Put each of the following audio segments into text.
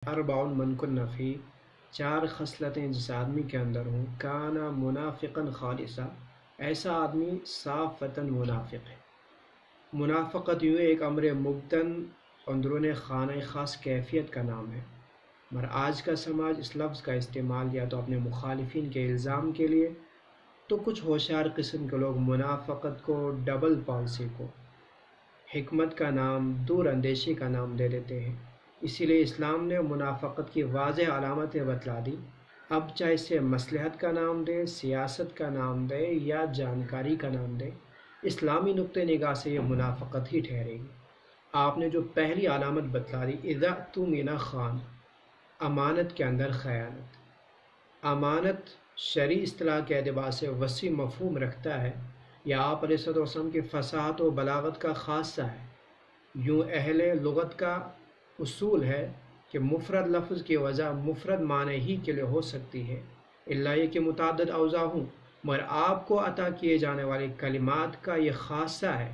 اربعن من کن فی، چار خصلتیں جس آدمی کے اندر ہوں، کانا منافقا خالصا، ایسا آدمی صاف وطن منافق ہے۔ منافقت یوں ایک امر مبتن اندرون خانہ خاص کیفیت کا نام ہے، مگر آج کا سماج اس لفظ کا استعمال یا تو اپنے مخالفین کے الزام کے لیے، تو کچھ ہوشیار قسم کے لوگ منافقت کو، ڈبل پالیسی کو حکمت کا نام، دور اندیشی کا نام دے دیتے ہیں۔ اسی لیے اسلام نے منافقت کی واضح علامتیں بتلا دی، اب چاہے اسے مصلحت کا نام دے، سیاست کا نام دے یا جانکاری کا نام دے، اسلامی نقطہ نگاہ سے یہ منافقت ہی ٹھہرے گی۔ آپ نے جو پہلی علامت بتلا دی، اذا اؤتمن خان، امانت کے اندر خیانت۔ امانت شرعی اصطلاح کے اعتبار سے وسیع مفہوم رکھتا ہے، یہ آپ علیہ السلام کی فصاحت و بلاغت کا خاصہ ہے۔ یوں اہل لغت کا اصول ہے کہ مفرد لفظ کی وجہ مفرد معنی ہی کے لیے ہو سکتی ہے، الا یہ کہ متعدد اوضاع ہوں، مگر آپ کو عطا کیے جانے والی کلمات کا یہ خاصہ ہے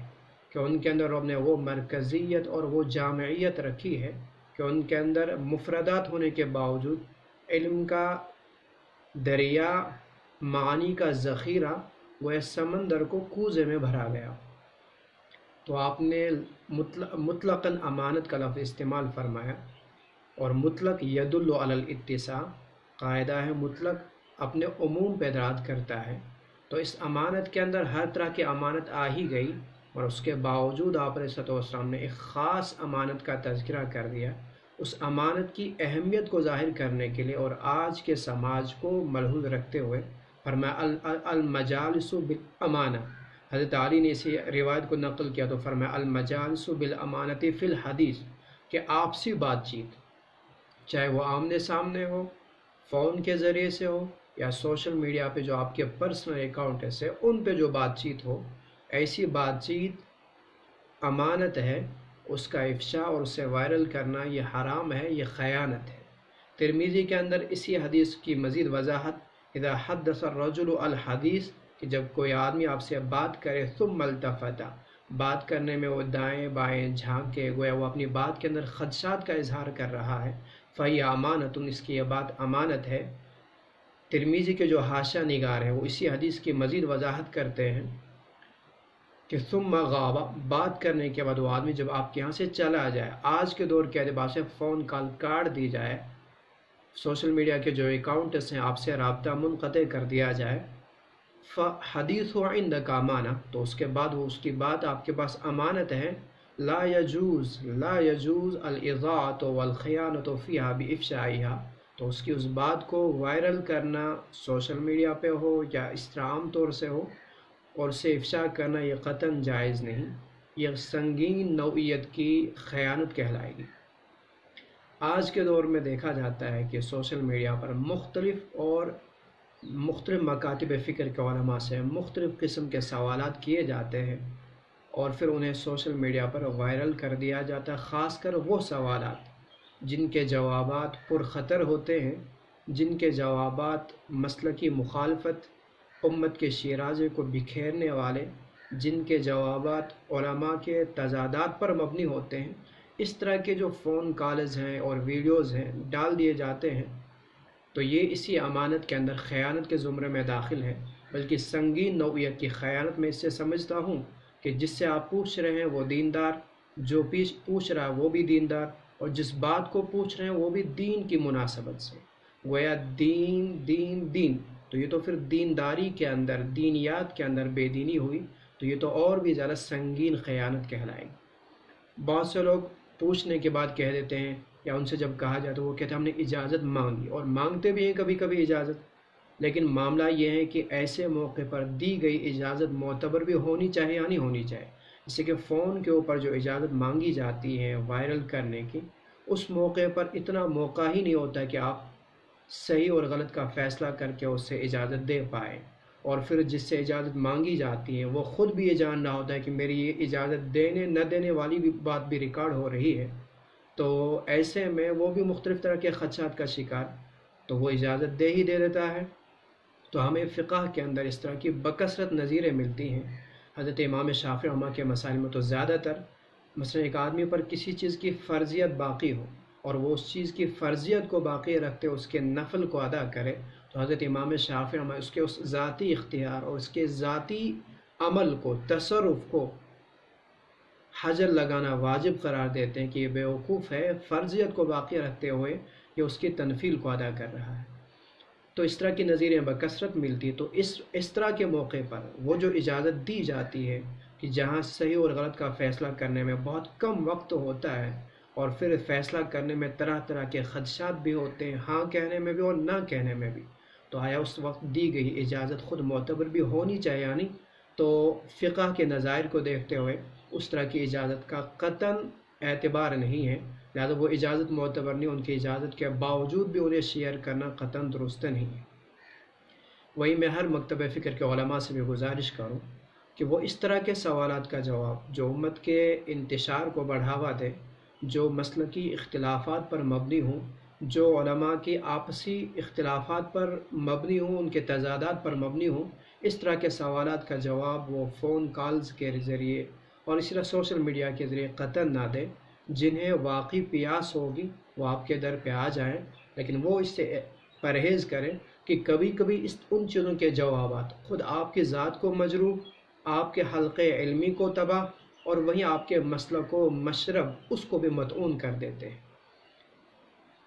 کہ ان کے اندر رب نے وہ مرکزیت اور وہ جامعیت رکھی ہے کہ ان کے اندر مفردات ہونے کے باوجود علم کا دریا، معانی کا ذخیرہ وہ سمندر کو کوزے میں بھرا گیا۔ تو آپ نے مطلقاً امانت کا لفظ استعمال فرمایا، اور مطلق یدل علی الاتساع، قاعدہ ہے مطلق اپنے عموم پہ دلالت کرتا ہے۔ تو اس امانت کے اندر ہر طرح کی امانت آ ہی گئی، اور اس کے باوجود آپ علیہ السلام نے ایک خاص امانت کا تذکرہ کر دیا، اس امانت کی اہمیت کو ظاہر کرنے کے لیے اور آج کے سماج کو ملحوظ رکھتے ہوئے فرمایا المجالس بالامانہ۔ حضرت علی نے اسی روایت کو نقل کیا تو فرمایا المجالس بالامانۃ فی الحدیث، کہ آپسی بات چیت چاہے وہ آمنے سامنے ہو، فون کے ذریعے سے ہو، یا سوشل میڈیا پہ جو آپ کے پرسنل اکاؤنٹس ہیں ان پہ جو بات چیت ہو، ایسی بات چیت امانت ہے، اس کا افشا اور اسے وائرل کرنا یہ حرام ہے، یہ خیانت ہے۔ ترمذی کے اندر اسی حدیث کی مزید وضاحت، اذا حدث الرجل الحدیث، کہ جب کوئی آدمی آپ سے بات کرے ثم التفت، بات کرنے میں وہ دائیں بائیں جھانکے، گویا وہ اپنی بات کے اندر خدشات کا اظہار کر رہا ہے، فہی امانت، اس کی یہ بات امانت ہے۔ ترمذی کے جو حاشیہ نگار ہیں وہ اسی حدیث کی مزید وضاحت کرتے ہیں کہ ثم غاب، بات کرنے کے بعد وہ آدمی جب آپ کے یہاں سے چلا جائے، آج کے دور کے اعتبار سے فون کال کاٹ دی جائے، سوشل میڈیا کے جو اکاؤنٹس ہیں آپ سے رابطہ منقطع کر دیا جائے، فحدیث عندک امانہ، تو اس کے بعد وہ اس کی بات آپ کے پاس امانت ہے۔ لا یجوز الاضاعۃ والخیانۃ فیہا بافشائہا، تو اس کی اس بات کو وائرل کرنا سوشل میڈیا پہ ہو یا اس طرح عام طور سے ہو اور اسے افشا کرنا یہ قطعاً جائز نہیں، یہ سنگین نوعیت کی خیانت کہلائے گی۔ آج کے دور میں دیکھا جاتا ہے کہ سوشل میڈیا پر مختلف مکاتب فکر کے علماء سے مختلف قسم کے سوالات کیے جاتے ہیں، اور پھر انہیں سوشل میڈیا پر وائرل کر دیا جاتا ہے، خاص کر وہ سوالات جن کے جوابات پرخطر ہوتے ہیں، جن کے جوابات مسلکی مخالفت، امت کے شیرازے کو بکھیرنے والے، جن کے جوابات علماء کے تضادات پر مبنی ہوتے ہیں، اس طرح کے جو فون کالز ہیں اور ویڈیوز ہیں ڈال دیے جاتے ہیں، تو یہ اسی امانت کے اندر خیانت کے زمرے میں داخل ہے، بلکہ سنگین نوعیت کی خیانت میں اس سے سمجھتا ہوں کہ جس سے آپ پوچھ رہے ہیں وہ دیندار، جو پوچھ رہا ہے وہ بھی دیندار، اور جس بات کو پوچھ رہے ہیں وہ بھی دین کی مناسبت سے، گویا دین دین دین، تو یہ تو پھر دینداری کے اندر، دینیات کے اندر بے دینی ہوئی، تو یہ تو اور بھی زیادہ سنگین خیانت کہلائے گی۔ بہت سے لوگ پوچھنے کے بعد کہہ دیتے ہیں، یا ان سے جب کہا جائے تو وہ کہتے ہیں ہم نے اجازت مانگی، اور مانگتے بھی ہیں کبھی کبھی اجازت، لیکن معاملہ یہ ہے کہ ایسے موقع پر دی گئی اجازت معتبر بھی ہونی چاہیے یا نہیں ہونی چاہیے۔ جیسے کہ فون کے اوپر جو اجازت مانگی جاتی ہے وائرل کرنے کی، اس موقع پر اتنا موقع ہی نہیں ہوتا کہ آپ صحیح اور غلط کا فیصلہ کر کے اس سے اجازت دے پائیں، اور پھر جس سے اجازت مانگی جاتی ہے وہ خود بھی یہ جان رہا ہوتا ہے کہ میری یہ اجازت دینے نہ دینے والی بھی بات بھی ریکارڈ ہو رہی ہے، تو ایسے میں وہ بھی مختلف طرح کے خدشات کا شکار، تو وہ اجازت دے ہی دے دیتا ہے۔ تو ہمیں فقہ کے اندر اس طرح کی بکثرت نظیریں ملتی ہیں۔ حضرت امام شافعی رحمہ کے مسائل میں تو زیادہ تر، مثلا ایک آدمی پر کسی چیز کی فرضیت باقی ہو اور وہ اس چیز کی فرضیت کو باقی رکھتے اس کے نفل کو ادا کرے، تو حضرت امام شافعی اس کے اس ذاتی اختیار اور اس کے ذاتی عمل کو، تصرف کو حجر لگانا واجب قرار دیتے ہیں کہ یہ بیوقوف ہے، فرضیت کو باقی رکھتے ہوئے یہ اس کی تنفیل کو ادا کر رہا ہے۔ تو اس طرح کی نظیریں بکثرت ملتی، تو اس طرح کے موقع پر وہ جو اجازت دی جاتی ہے کہ جہاں صحیح اور غلط کا فیصلہ کرنے میں بہت کم وقت ہوتا ہے اور پھر فیصلہ کرنے میں طرح طرح کے خدشات بھی ہوتے ہیں، ہاں کہنے میں بھی اور نہ کہنے میں بھی، تو آیا اس وقت دی گئی اجازت خود معتبر بھی ہونی چاہیے؟ یعنی تو فقہ کے نظائر کو دیکھتے ہوئے اس طرح کی اجازت کا قطعاً اعتبار نہیں ہے، لہذا وہ اجازت معتبر نہیں، ان کی اجازت کے باوجود بھی انہیں شیئر کرنا قطعاً درست نہیں ہے۔ وہی میں ہر مکتب فکر کے علماء سے بھی گزارش کروں کہ وہ اس طرح کے سوالات کا جواب جو امت کے انتشار کو بڑھاوا دے، جو مسلکی اختلافات پر مبنی ہوں، جو علماء کی آپسی اختلافات پر مبنی ہوں، ان کے تضادات پر مبنی ہوں، اس طرح کے سوالات کا جواب وہ فون کالز کے ذریعے اور اسی طرح سوشل میڈیا کے ذریعے قطعاً نہ دے۔ جنہیں واقعی پیاس ہوگی وہ آپ کے در پہ آ جائیں، لیکن وہ اس سے پرہیز کریں کہ کبھی کبھی ان چیزوں کے جوابات خود آپ کی ذات کو مجروح، آپ کے حلقے علمی کو تباہ، اور وہیں آپ کے مسلک و مشرب اس کو بھی مطعون کر دیتے ہیں۔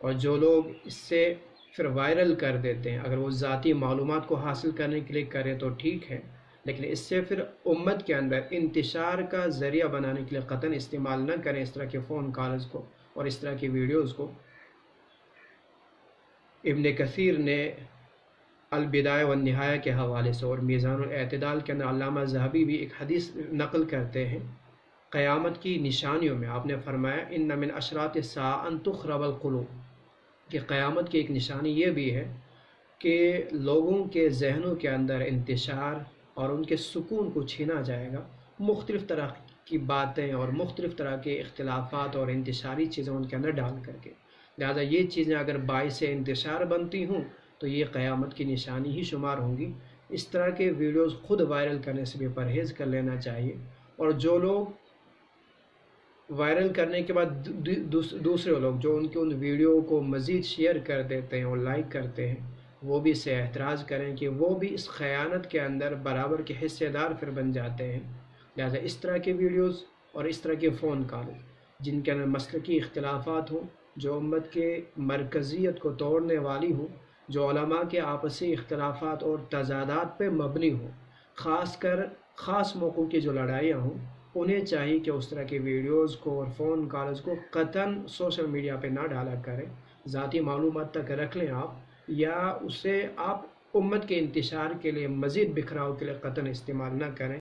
اور جو لوگ اس سے پھر وائرل کر دیتے ہیں، اگر وہ ذاتی معلومات کو حاصل کرنے کے لیے کریں تو ٹھیک ہے، لیکن اس سے پھر امت کے اندر انتشار کا ذریعہ بنانے کے لیے قطعاً استعمال نہ کریں اس طرح کے فون کالز کو اور اس طرح کی ویڈیوز کو۔ ابن کثیر نے البدایہ والنہایہ کے حوالے سے اور میزان الاعتدال کے اندر علامہ ذہبی بھی ایک حدیث نقل کرتے ہیں، قیامت کی نشانیوں میں آپ نے فرمایا ان من اشراط الساعۃ ان تخرب القلوب، کہ قیامت کی ایک نشانی یہ بھی ہے کہ لوگوں کے ذہنوں کے اندر انتشار اور ان کے سکون کو چھینا جائے گا، مختلف طرح کی باتیں اور مختلف طرح کے اختلافات اور انتشاری چیزیں ان کے اندر ڈال کر کے، لہذا یہ چیزیں اگر باعث انتشار بنتی ہوں تو یہ قیامت کی نشانی ہی شمار ہوں گی۔ اس طرح کے ویڈیوز خود وائرل کرنے سے بھی پرہیز کر لینا چاہیے، اور جو لوگ وائرل کرنے کے بعد دوسرے لوگ جو ان ویڈیو کو مزید شیئر کر دیتے ہیں اور لائک کرتے ہیں، وہ بھی اس سے احتراز کریں کہ وہ بھی اس خیانت کے اندر برابر کے حصے دار پھر بن جاتے ہیں۔ لہذا اس طرح کے ویڈیوز اور اس طرح کے فون کال جن کے اندر مسلکی اختلافات ہوں، جو امت کے مرکزیت کو توڑنے والی ہوں، جو علماء کے آپسی اختلافات اور تضادات پہ مبنی ہوں، خاص کر خاص موقعوں کی جو لڑائیاں ہوں، انہیں چاہیے کہ اس طرح کے ویڈیوز کو اور فون کالز کو قطعاً سوشل میڈیا پہ نہ ڈالا کریں، ذاتی معلومات تک رکھ لیں آپ، یا اسے آپ امت کے انتشار کے لیے، مزید بکھراؤ کے لیے قطعاً استعمال نہ کریں۔